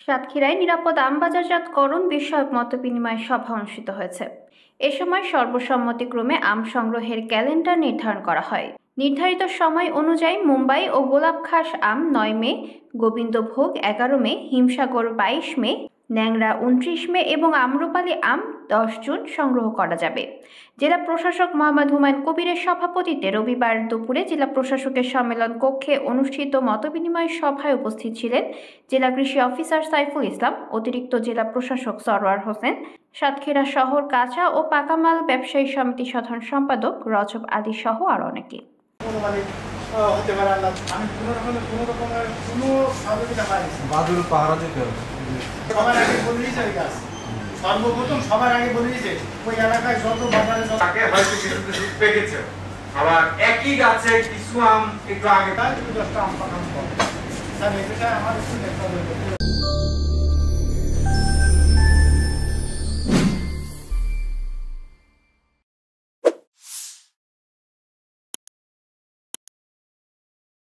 সাতক্ষীরায় নিরাপদ আম বাজারজাতকরণ বিষয়ক মতবিনিময় সভা অনুষ্ঠিত হয়েছে। এ সময় সর্বসম্মতিক্রমে আম সংগ্রহের ক্যালেন্ডার নির্ধারণ করা হয়। নির্ধারিত সময় অনুযায়ী মুম্বাই ও গোলাপখাস আম ৯ মে, গোবিন্দভোগ ১১ মে, হিমসাগর ২২ মে, ন্যাংরা ২৯ মে এবং আম্রপালি আম ১০ জুন সংগ্রহ করা যাবে। জেলা প্রশাসক মোহাম্মদ হুমায়ুন কবিরের সভাপতিত্বে রবিবার দুপুরে জেলা প্রশাসকের সম্মেলন কক্ষে অনুষ্ঠিত মতবিনিময় সভায় উপস্থিত ছিলেন জেলা কৃষি অফিসার সাইফুল ইসলাম, অতিরিক্ত জেলা প্রশাসক সরওয়ার হোসেন, সাতক্ষীরা শহর কাঁচা ও পাকামাল ব্যবসায়ী সমিতি সাধারণ সম্পাদক রজব আলী সহ আরো অনেকে। সর্বপ্রথম সবার আগে বলে দিয়েছে ওই এলাকায় যত বাজারে হয়তো কিছু কিছু পেকেছে, আবার একই গাছে কিছু আম একটু আগে 10টা আম পাকানো। স্যার এটা আমার